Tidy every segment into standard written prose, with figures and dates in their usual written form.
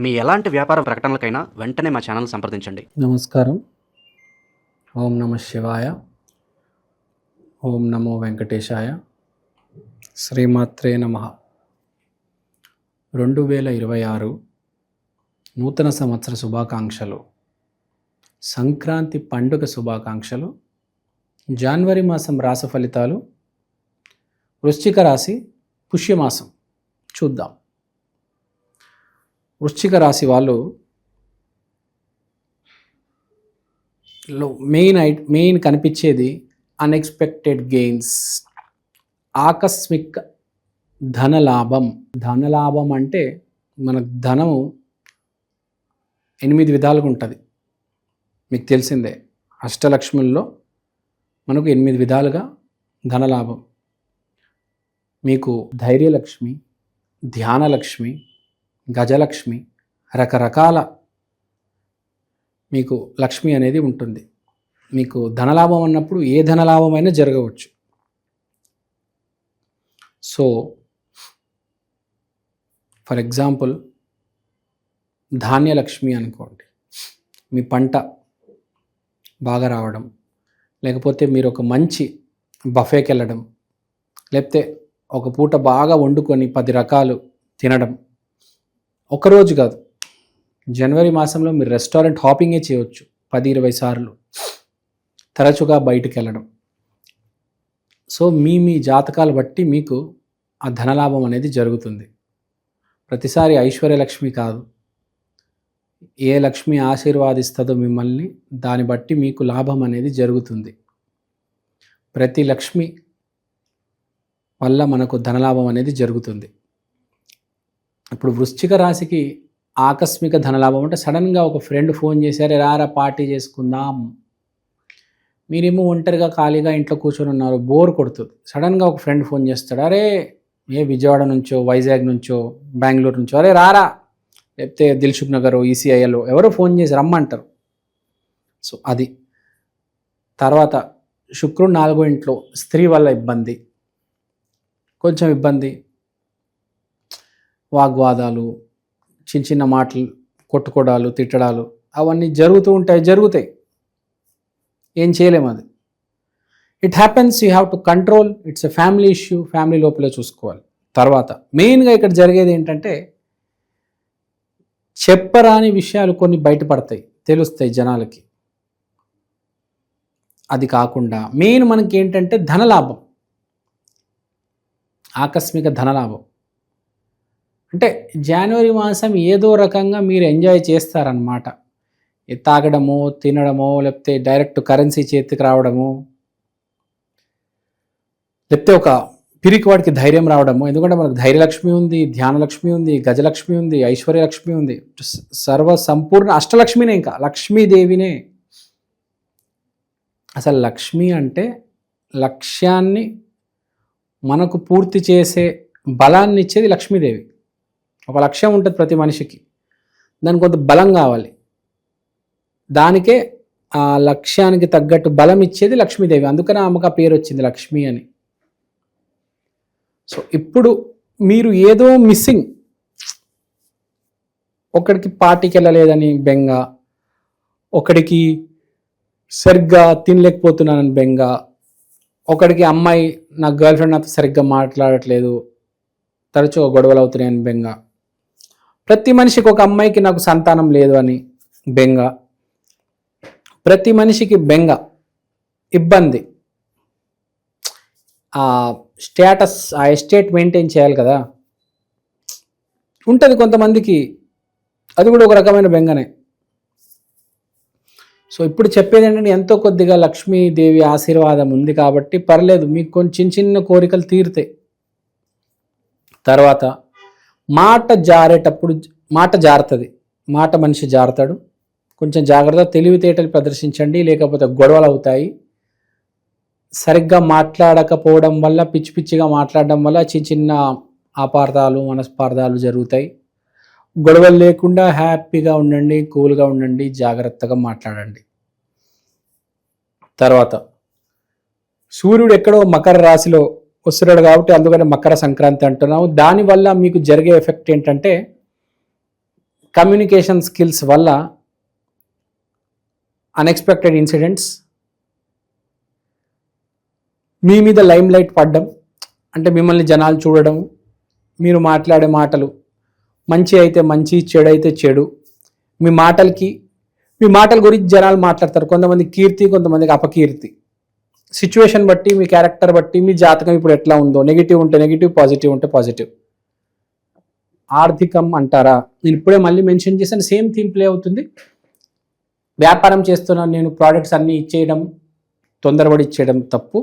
మీ ఎలాంటి వ్యాపార ప్రకటనలకైనా వెంటనే మా ఛానల్ సంప్రదించండి. నమస్కారం. ఓం నమ శివాయ. ఓం నమో వెంకటేశాయ. శ్రీమాత్రే నమః. 2026 నూతన సంవత్సర శుభాకాంక్షలు, సంక్రాంతి పండుగ శుభాకాంక్షలు, జనవరి మాసం రాశి ఫలితాలు, వృశ్చిక రాశి పుష్యమాసం చూద్దాం. వృశ్చిక రాశి వాళ్ళు మెయిన్ కనిపించేది అన్ఎక్స్పెక్టెడ్ గెయిన్స్, ఆకస్మిక ధనలాభం. ధనలాభం అంటే మన ధనము 8 విధాలుగా ఉంటుంది. మీకు తెలిసిందే, అష్టలక్ష్ముల్లో మనకు 8 విధాలుగా ధనలాభం. మీకు ధైర్యలక్ష్మి, ధ్యానలక్ష్మి, గజలక్ష్మి, రకరకాల మీకు లక్ష్మి అనేది ఉంటుంది. మీకు ధనలాభం అన్నప్పుడు ఏ ధనలాభమైనా జరగవచ్చు. సో ఫర్ ఎగ్జాంపుల్ ధాన్యలక్ష్మి అనుకోండి, మీ పంట బాగా రావడం, లేకపోతే మీరు ఒక మంచి బఫేకి వెళ్ళడం, లేకపోతే ఒక పూట బాగా వండుకొని 10 రకాలు తినడం. ఒకరోజు కాదు, జనవరి మాసంలో మీరు రెస్టారెంట్ హాపింగే చేయవచ్చు 10-20 సార్లు, తరచుగా బయటికి వెళ్ళడం. సో మీ జాతకాలు బట్టి మీకు ఆ ధనలాభం అనేది జరుగుతుంది. ప్రతిసారి ఐశ్వర్యలక్ష్మి కాదు, ఏ లక్ష్మి ఆశీర్వాదిస్తుందో మిమ్మల్ని దాన్ని బట్టి మీకు లాభం అనేది జరుగుతుంది. ప్రతి లక్ష్మి వల్ల మనకు ధనలాభం అనేది జరుగుతుంది. ఇప్పుడు వృశ్చిక రాశికి ఆకస్మిక ధనలాభం అంటే సడన్గా ఒక ఫ్రెండ్ ఫోన్ చేశారు, రారా పార్టీ చేసుకుందాం. మీరేమో ఒంటరిగా ఖాళీగా ఇంట్లో కూర్చొని ఉన్నారు, బోర్ కొడుతుంది. సడన్గా ఒక ఫ్రెండ్ ఫోన్ చేస్తాడు, అరే ఏ విజయవాడ నుంచో, వైజాగ్ నుంచో, బెంగళూరు నుంచో, అరే రారా, లేకపోతే దిల్సుఖ్ నగర్, ఈసీఐలో ఎవరో ఫోన్ చేసి రమ్మంటారు. సో అది. తర్వాత శుక్రుడు 4వ ఇంట్లో, స్త్రీ వల్ల ఇబ్బంది, కొంచెం ఇబ్బంది, వాగ్వాదాలు, చిన్న చిన్న మాటలు, కొట్టుకోవడాలు, తిట్టడాలు, అవన్నీ జరుగుతాయి. ఏం చేయలేము, అది it happens. You have to control. It's a family issue, family లోపలే చూసుకోవాలి. తర్వాత మెయిన్గా ఇక్కడ జరిగేది ఏంటంటే చెప్పరాని విషయాలు కొన్ని బయటపడతాయి, తెలుస్తాయి జనాలకి. అది కాకుండా మెయిన్ మనకి ఏంటంటే ధనలాభం, ఆకస్మిక ధనలాభం. అంటే జనవరి మాసం ఏదో రకంగా మీరు ఎంజాయ్ చేస్తారనమాట. తాగడమో, తినడమో, లేకపోతే డైరెక్ట్ కరెన్సీ చేతికి రావడము, లేకపోతే ఒక పిరికి వాడికి ధైర్యం రావడము. ఎందుకంటే మనకు ధైర్యలక్ష్మి ఉంది, ధ్యానలక్ష్మి ఉంది, గజలక్ష్మి ఉంది, ఐశ్వర్యలక్ష్మి ఉంది, సర్వ సంపూర్ణ అష్టలక్ష్మినే, ఇంకా లక్ష్మీదేవినే. అసలు లక్ష్మి అంటే లక్ష్యాన్ని మనకు పూర్తి చేసే బలాన్ని ఇచ్చేది లక్ష్మీదేవి. ఒక లక్ష్యం ఉంటుంది ప్రతి మనిషికి, దానికి కొంత బలం కావాలి. దానికే ఆ లక్ష్యానికి తగ్గట్టు బలం ఇచ్చేది లక్ష్మీదేవి. అందుకనే ఆమెకు ఆ పేరు వచ్చింది లక్ష్మి అని. సో ఇప్పుడు మీరు ఏదో మిస్సింగ్, ఒకడికి పార్టీకి వెళ్ళలేదని బెంగ, ఒకడికి సరిగ్గా తినలేకపోతున్నానని బెంగ, ఒకడికి అమ్మాయి నా గర్ల్ ఫ్రెండ్ నాతో సరిగ్గా మాట్లాడట్లేదు, తరచుగా గొడవలు అవుతున్నాయని బెంగ, ప్రతి మనిషికి ఒక అమ్మాయికి నాకు సంతానం లేదు అని బెంగ, ప్రతి మనిషికి బెంగ, ఇబ్బంది. ఆ స్టేటస్, ఆ ఎస్టేట్ మెయింటైన్ చేయాలి కదా, ఉంటుంది కొంతమందికి. అది కూడా ఒక రకమైన బెంగనే. సో ఇప్పుడు చెప్పేది ఏంటంటే ఎంతో కొద్దిగా లక్ష్మీదేవి ఆశీర్వాదం ఉంది కాబట్టి పర్లేదు, మీకు కొంచెం చిన్న కోరికలు తీరుతాయి. తర్వాత మాట జారేటప్పుడు మాట జారుతుంది, మాట మనిషి జారుతాడు. కొంచెం జాగ్రత్త, తెలివితేటలు ప్రదర్శించండి, లేకపోతే గొడవలు అవుతాయి. సరిగ్గా మాట్లాడకపోవడం వల్ల, పిచ్చి పిచ్చిగా మాట్లాడడం వల్ల చిన్న చిన్న అపార్థాలు, మనస్పార్థాలు జరుగుతాయి. గొడవలు లేకుండా హ్యాపీగా ఉండండి, కూల్గా ఉండండి, జాగ్రత్తగా మాట్లాడండి. తర్వాత సూర్యుడు ఎక్కడో మకర రాశిలో వస్తున్నాడు కాబట్టి అందుకని మకర సంక్రాంతి అంటున్నాము. దానివల్ల మీకు జరిగే ఎఫెక్ట్ ఏంటంటే కమ్యూనికేషన్ స్కిల్స్ వల్ల అన్ఎక్స్పెక్టెడ్ ఇన్సిడెంట్స్, మీ మీద లైమ్ లైట్ పడడం, అంటే మిమ్మల్ని జనాలు చూడడం, మీరు మాట్లాడే మాటలు మంచి అయితే మంచి, చెడు అయితే చెడు, మీ మాటల గురించి జనాలు మాట్లాడతారు. కొంతమంది కీర్తి, కొంతమందికి అపకీర్తి. సిచ్యువేషన్ బట్టి, మీ క్యారెక్టర్ బట్టి, మీ జాతకం ఇప్పుడు ఎట్లా ఉందో, నెగిటివ్ ఉంటే నెగిటివ్, పాజిటివ్ ఉంటే పాజిటివ్. ఆర్థికం అంటారా, నేను ఇప్పుడే మళ్ళీ మెన్షన్ చేశాను, సేమ్ థీమ్ ప్లే అవుతుంది. వ్యాపారం చేస్తున్నాను నేను, ప్రోడక్ట్స్ అన్నీ ఇచ్చేయడం, తొందరపడి ఇచ్చేయడం తప్పు.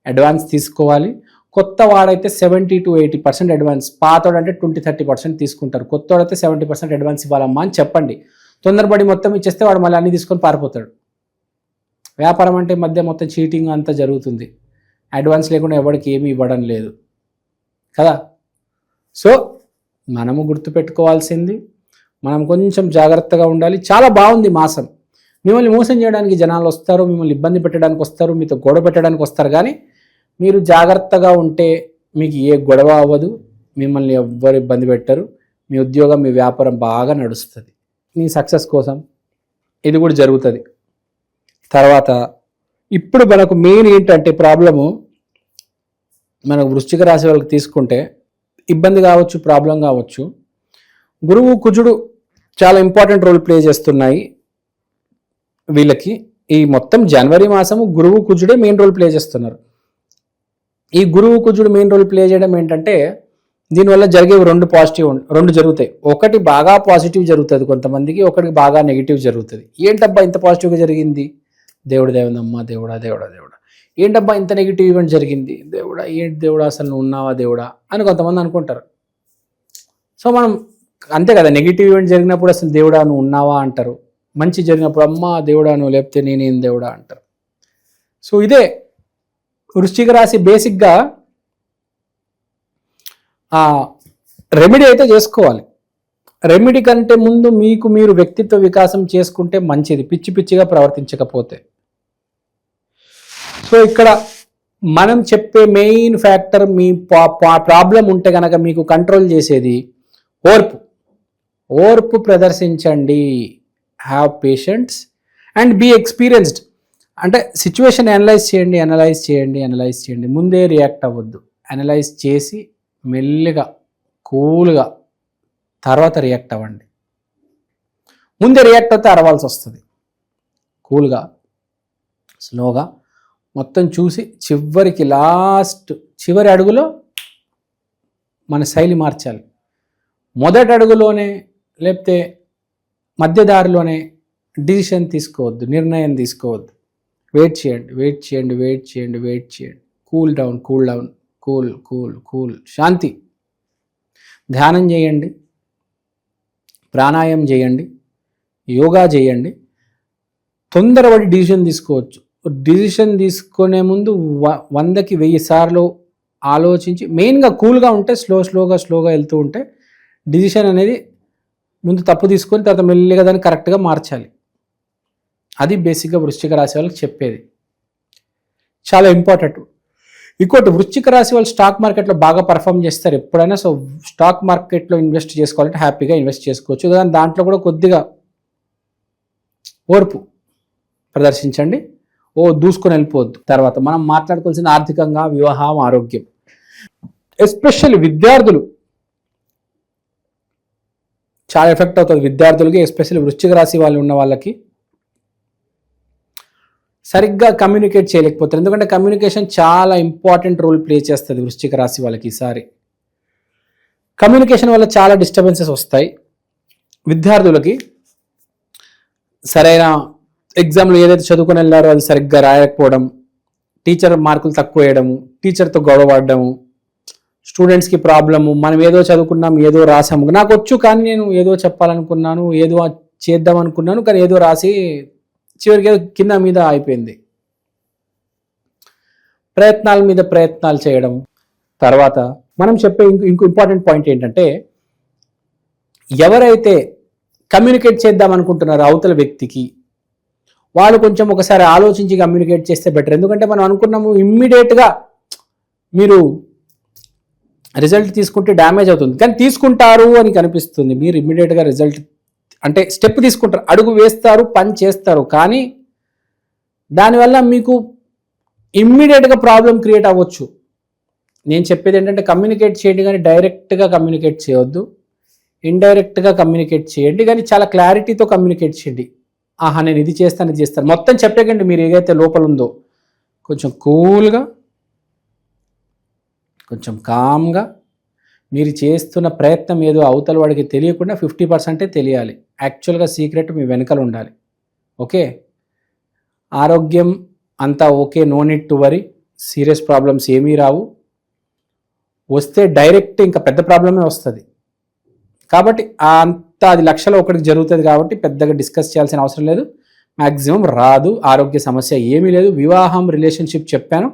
అడ్వాన్స్ తీసుకోవాలి. కొత్త వాడైతే 70 to 80% అడ్వాన్స్, పాతోడంటే 20-30% తీసుకుంటారు. కొత్తవాడైతే 70% అడ్వాన్స్ ఇవ్వాలమ్మా అని చెప్పండి. తొందరపడి మొత్తం ఇచ్చేస్తే వాడు మళ్ళీ అన్ని తీసుకొని పారిపోతాడు. వ్యాపారం అంటే మధ్య మొత్తం చీటింగ్ అంతా జరుగుతుంది. అడ్వాన్స్ లేకుండా ఎవరికి ఏమీ ఇవ్వడం లేదు కదా. సో మనము గుర్తుపెట్టుకోవాల్సింది, మనం కొంచెం జాగ్రత్తగా ఉండాలి. చాలా బాగుంది మాసం. మిమ్మల్ని మోసం చేయడానికి జనాలు వస్తారు, మిమ్మల్ని ఇబ్బంది పెట్టడానికి వస్తారు, మీతో గొడవ పెట్టడానికి వస్తారు. కానీ మీరు జాగ్రత్తగా ఉంటే మీకు ఏ గొడవ అవ్వదు, మిమ్మల్ని ఎవ్వరు ఇబ్బంది పెట్టరు. మీ ఉద్యోగం, మీ వ్యాపారం బాగా నడుస్తుంది. మీ సక్సెస్ కోసం ఇది కూడా జరుగుతుంది. తర్వాత ఇప్పుడు మనకు మెయిన్ ఏంటంటే ప్రాబ్లము, మనకు వృశ్చిక రాశి వాళ్ళకి తీసుకుంటే ఇబ్బంది కావచ్చు, ప్రాబ్లం కావచ్చు. గురువు, కుజుడు చాలా ఇంపార్టెంట్ రోల్ ప్లే చేస్తున్నాయి వీళ్ళకి. ఈ మొత్తం జనవరి మాసము గురువు, కుజుడే మెయిన్ రోల్ ప్లే చేస్తున్నారు. ఈ గురువు, కుజుడు మెయిన్ రోల్ ప్లే చేయడం ఏంటంటే, దీనివల్ల జరిగేవి రెండు జరుగుతాయి. ఒకటి బాగా పాజిటివ్ జరుగుతుంది కొంతమందికి, ఒకటి బాగా నెగిటివ్ జరుగుతుంది. ఏంటబ్బా ఇంత పాజిటివ్గా జరిగింది, దేవుడు దేవునమ్మా, దేవుడా దేవుడా దేవుడా. ఏంటబ్బా ఇంత నెగిటివ్ ఈవెంట్ జరిగింది, దేవుడా ఏంటి దేవుడా, అసలు నువ్వు ఉన్నావా దేవుడా అని కొంతమంది అనుకుంటారు. సో మనం అంతే కదా, నెగిటివ్ ఈవెంట్ జరిగినప్పుడు అసలు దేవుడా నువ్వు ఉన్నావా అంటారు, మంచి జరిగినప్పుడు అమ్మా దేవుడా నువ్వు, లేకపోతే నేనేం దేవుడా అంటారు. సో ఇదే వృశ్చిక రాశి బేసిక్గా రెమెడీ అయితే చేసుకోవాలి. రెమెడీ కంటే ముందు మీకు మీరు వ్యక్తిత్వ వికాసం చేసుకుంటే మంచిది, పిచ్చి పిచ్చిగా ప్రవర్తించకపోతే. సో ఇక్కడ మనం చెప్పే మెయిన్ ఫ్యాక్టర్, మీ ప్రాబ్లం ఉంటే కనుక మీకు కంట్రోల్ చేసేది ఓర్పు ప్రదర్శించండి. Have patience and be experienced. అంటే సిచ్యువేషన్ అనలైజ్ చేయండి. ముందే రియాక్ట్ అవ్వద్దు. అనలైజ్ చేసి మెల్లిగా, కూల్గా తర్వాత రియాక్ట్ అవ్వండి. ముందే రియాక్ట్ అవుతే అరవాల్సి వస్తుంది. కూల్గా, స్లోగా మొత్తం చూసి చివరి అడుగులో మన శైలి మార్చాలి. మొదటి అడుగులోనే లేకపోతే మధ్యదారిలోనే డిసిషన్ తీసుకోవద్దు, నిర్ణయం తీసుకోవద్దు. వెయిట్ చేయండి. Cool down. కూల్. శాంతి. ధ్యానం చేయండి, ప్రాణాయామం చేయండి, యోగా చేయండి. తొందరపడి డిసిషన్ తీసుకోవచ్చు. డిసిషన్ తీసుకునే ముందు 100కి 1000 సార్లు ఆలోచించి, మెయిన్గా కూల్గా ఉంటే, స్లోగా వెళ్తూ ఉంటే డిసిషన్ అనేది ముందు తప్పు తీసుకొని తర్వాత మెల్లిగా దాన్ని కరెక్ట్గా మార్చాలి. అది బేసిక్గా వృశ్చిక రాశి వాళ్ళకి చెప్పేది, చాలా ఇంపార్టెంట్. ఇంకోటి, వృశ్చిక రాశి వాళ్ళు స్టాక్ మార్కెట్లో బాగా పర్ఫామ్ చేస్తారు ఎప్పుడైనా. సో స్టాక్ మార్కెట్లో ఇన్వెస్ట్ చేసుకోవాలంటే హ్యాపీగా ఇన్వెస్ట్ చేసుకోవచ్చు. కానీ దాంట్లో కూడా కొద్దిగా ఓర్పు ప్రదర్శించండి. దూసుకొని వెళ్ళిపోవద్దు. తర్వాత మనం మాట్లాడుకోవాల్సిన ఆర్థికంగా, వివాహం, ఆరోగ్యం. ఎస్పెషల్లీ విద్యార్థులు చాలా ఎఫెక్ట్ అవుతుంది. విద్యార్థులకి, ఎస్పెషల్లీ వృశ్చిక రాశి వాళ్ళు ఉన్న వాళ్ళకి సరిగ్గా కమ్యూనికేట్ చేయలేకపోతారు. ఎందుకంటే కమ్యూనికేషన్ చాలా ఇంపార్టెంట్ రోల్ ప్లే చేస్తుంది వృశ్చిక రాశి వాళ్ళకి. ఈసారి కమ్యూనికేషన్ వల్ల చాలా డిస్టర్బెన్సెస్ వస్తాయి. విద్యార్థులకి సరైన ఎగ్జామ్లో ఏదైతే చదువుకొని వెళ్ళారో అది సరిగ్గా రాయకపోవడం, టీచర్ మార్కులు తక్కువ వేయడము, టీచర్తో గొడవడము, స్టూడెంట్స్కి ప్రాబ్లము. మనం ఏదో చదువుకున్నాం, ఏదో రాసాము, నాకు వచ్చు కానీ నేను ఏదో చెప్పాలనుకున్నాను, ఏదో చేద్దాం అనుకున్నాను, కానీ ఏదో రాసి చివరికి ఏదో కింద మీద అయిపోయింది. ప్రయత్నాల మీద ప్రయత్నాలు చేయడం. తర్వాత మనం చెప్పే ఇంకో ఇంపార్టెంట్ పాయింట్ ఏంటంటే, ఎవరైతే కమ్యూనికేట్ చేద్దాం అనుకుంటున్నారో అవతల వ్యక్తికి, వాళ్ళు కొంచెం ఒకసారి ఆలోచించి కమ్యూనికేట్ చేస్తే బెటర్. ఎందుకంటే మనం అనుకున్నాము ఇమ్మీడియట్గా మీరు రిజల్ట్ తీసుకుంటే డ్యామేజ్ అవుతుంది, కానీ తీసుకుంటారు అని కనిపిస్తుంది. మీరు ఇమ్మీడియట్గా రిజల్ట్ అంటే స్టెప్ తీసుకుంటారు, అడుగు వేస్తారు, పని చేస్తారు, కానీ దానివల్ల మీకు ఇమ్మీడియట్గా ప్రాబ్లం క్రియేట్ అవ్వచ్చు. నేను చెప్పేది ఏంటంటే కమ్యూనికేట్ చేయండి, కానీ డైరెక్ట్గా కమ్యూనికేట్ చేయొద్దు, ఇండైరెక్ట్గా కమ్యూనికేట్ చేయండి, కానీ చాలా క్లారిటీతో కమ్యూనికేట్ చేయండి. ఆహా నేను ఇది చేస్తాను, ఇది చేస్తాను మొత్తం చెప్పకండి. మీరు ఏదైతే లోపల ఉందో కొంచెం కూల్గా, కొంచెం కామ్గా, మీరు చేస్తున్న ప్రయత్నం ఏదో అవతల వాడికి తెలియకుండా 50% తెలియాలి. యాక్చువల్గా సీక్రెట్ మీ వెనకాల ఉండాలి. ఓకే, ఆరోగ్యం అంతా okay, no need to worry, serious problems ఏమీ రావు. వస్తే డైరెక్ట్ ఇంకా పెద్ద ప్రాబ్లమే వస్తుంది. కాబట్టి అది లక్షలో ఒకటికి జరుగుతుంది కాబట్టి పెద్దగా డిస్కస్ చేయాల్సిన అవసరం లేదు. మ్యాక్సిమం రాదు, ఆరోగ్య సమస్య ఏమీ లేదు. వివాహం, రిలేషన్షిప్ చెప్పాను,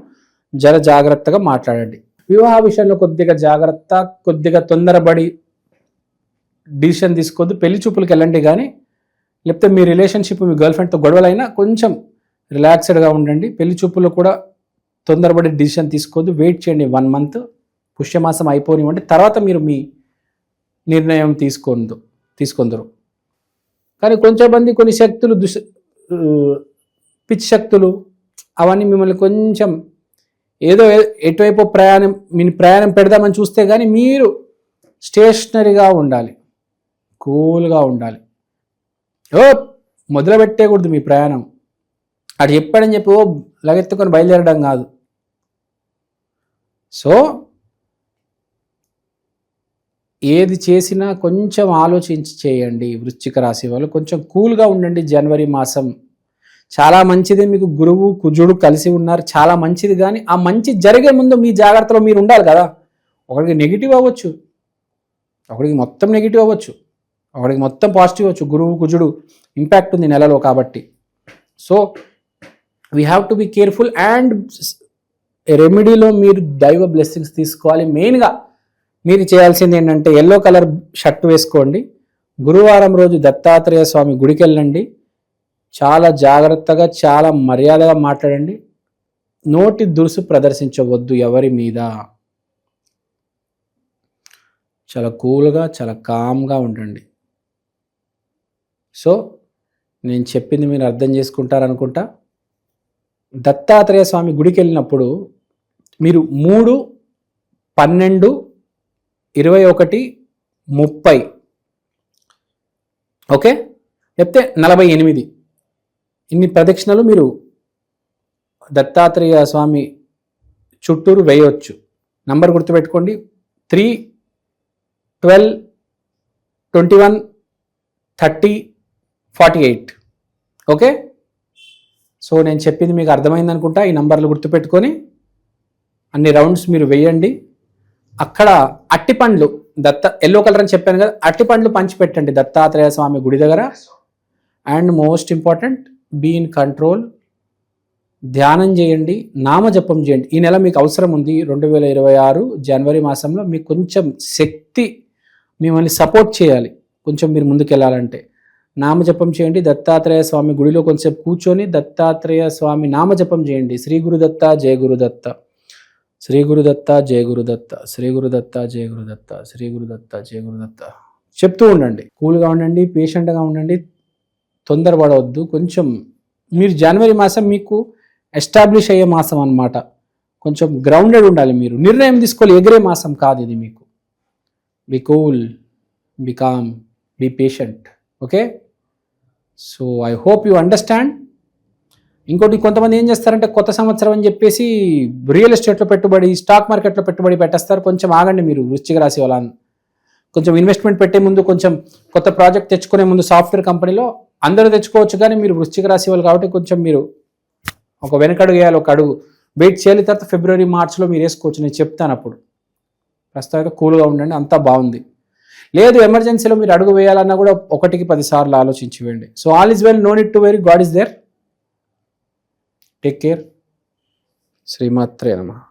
జర జాగ్రత్తగా మాట్లాడండి. వివాహ విషయంలో కొద్దిగా జాగ్రత్త, కొద్దిగా తొందరపడి డిసిషన్ తీసుకోవద్దు. పెళ్లి చూపులకు వెళ్ళండి, కానీ లేకపోతే మీ రిలేషన్షిప్ మీ గర్ల్ ఫ్రెండ్తో గొడవలైనా కొంచెం రిలాక్స్డ్గా ఉండండి. పెళ్లి చూపుల్లో కూడా తొందరపడి డిసిషన్ తీసుకోవద్దు. వెయిట్ చేయండి 1 month, పుష్యమాసం అయిపోనివ్వండి, తర్వాత మీరు మీ నిర్ణయం తీసుకొందరు. కానీ కొంచెం మంది కొన్ని శక్తులు పిచ్చి శక్తులు అవన్నీ మిమ్మల్ని కొంచెం ఏదో ఎటువైపు ప్రయాణం పెడదామని చూస్తే కానీ మీరు స్టేషనరీగా ఉండాలి, కూల్గా ఉండాలి. మొదలుపెట్టేకూడదు మీ ప్రయాణం. అటు చెప్పాడని చెప్పి లగెత్తుకొని బయలుదేరడం కాదు. సో ఏది చేసినా కొంచెం ఆలోచించి చేయండి. వృశ్చిక రాశి వాళ్ళు కొంచెం కూల్గా ఉండండి. జనవరి మాసం చాలా మంచిది, మీకు గురువు కుజుడు కలిసి ఉన్నారు, చాలా మంచిది. కానీ ఆ మంచి జరిగే ముందు మీ జాగ్రత్తలో మీరు ఉండాలి కదా. ఒకడికి నెగిటివ్ అవ్వచ్చు, ఒకడికి మొత్తం నెగిటివ్ అవ్వచ్చు, ఒకడికి మొత్తం పాజిటివ్ అవ్వచ్చు. గురువు కుజుడు ఇంపాక్ట్ ఉంది నెలలో కాబట్టి. So we have to be careful. And రెమెడీలో మీరు దైవ బ్లెస్సింగ్స్ తీసుకోవాలి. మెయిన్గా మీరు చేయాల్సింది ఏంటంటే ఎల్లో కలర్ షర్ట్ వేసుకోండి. గురువారం రోజు దత్తాత్రేయ స్వామి గుడికి వెళ్ళండి. చాలా జాగ్రత్తగా, చాలా మర్యాదగా మాట్లాడండి. నోటి దురుసు ప్రదర్శించవద్దు ఎవరి మీద. చాలా కూల్గా, చాలా కామ్గా ఉండండి. సో నేను చెప్పింది మీరు అర్థం చేసుకుంటారనుకుంటా. దత్తాత్రేయ స్వామి గుడికి వెళ్ళినప్పుడు మీరు 3, 12, 21, 30 ఓకే, లేకపోతే 48 ఇన్ని ప్రదక్షిణలు మీరు దత్తాత్రేయ స్వామి చుట్టూరు వేయవచ్చు. నంబర్ గుర్తుపెట్టుకోండి, 3, 12, 21, 30, 48 ఓకే. సో నేను చెప్పింది మీకు అర్థమైంది అనుకుంటా. ఈ నంబర్లు గుర్తుపెట్టుకొని అన్ని రౌండ్స్ మీరు వేయండి. అక్కడ అట్టిపండ్లు ఎల్లో కలర్ అని చెప్పాను కదా, అట్టిపండ్లు పంచిపెట్టండి దత్తాత్రేయ స్వామి గుడి దగ్గర. And most important, be in control. ధ్యానం చేయండి, నామజపం చేయండి. ఈ నెల మీకు అవసరం ఉంది. 2026 జనవరి మాసంలో మీకు కొంచెం శక్తి మిమ్మల్ని సపోర్ట్ చేయాలి. కొంచెం మీరు ముందుకెళ్ళాలంటే నామజపం చేయండి. దత్తాత్రేయ స్వామి గుడిలో కొంచెం కూర్చొని దత్తాత్రేయ స్వామి నామజపం చేయండి. శ్రీ గురుదత్త, జయ గురుదత్త, శ్రీ గురుదత్త, జయ గురుదత్త, శ్రీ గురుదత్త, జయ గురుదత్త, శ్రీ గురుదత్త, జయ గురుదత్త చెప్తూ ఉండండి. కూల్గా ఉండండి, పేషెంట్గా ఉండండి, తొందరపడవద్దు. కొంచెం మీరు జనవరి మాసం మీకు ఎస్టాబ్లిష్ అయ్యే మాసం అన్నమాట. కొంచెం గ్రౌండెడ్ ఉండాలి. మీరు నిర్ణయం తీసుకోవాలి, ఎగిరే మాసం కాదు ఇది మీకు. Be cool, be calm, be patient okay. So I hope you understand. ఇంకోటి కొంతమంది ఏం చేస్తారంటే కొత్త సంవత్సరం అని చెప్పేసి రియల్ ఎస్టేట్లో పెట్టుబడి, స్టాక్ మార్కెట్లో పెట్టుబడి పెట్టేస్తారు. కొంచెం ఆగండి మీరు వృశ్చిక రాశి వాళ్ళ. కొంచెం ఇన్వెస్ట్మెంట్ పెట్టే ముందు, కొంచెం కొత్త ప్రాజెక్ట్ తెచ్చుకునే ముందు సాఫ్ట్వేర్ కంపెనీలో అందరూ తెచ్చుకోవచ్చు, కానీ మీరు వృశ్చిక రాశి వాళ్ళు కాబట్టి కొంచెం మీరు ఒక వెనకడుగు వేయాలి, ఒక అడుగు వెయిట్ చేయాలి. తర్వాత ఫిబ్రవరి, మార్చ్లో మీరు వేసుకోవచ్చు. నేను చెప్తాను అప్పుడు. ప్రస్తుతం కూల్గా ఉండండి, అంతా బాగుంది. లేదు ఎమర్జెన్సీలో మీరు అడుగు వేయాలన్నా కూడా 1కి 10 సార్లు ఆలోచించి వేయండి. So all is well, no need to worry, god is there. Take care. శ్రీమాత్రే నమః.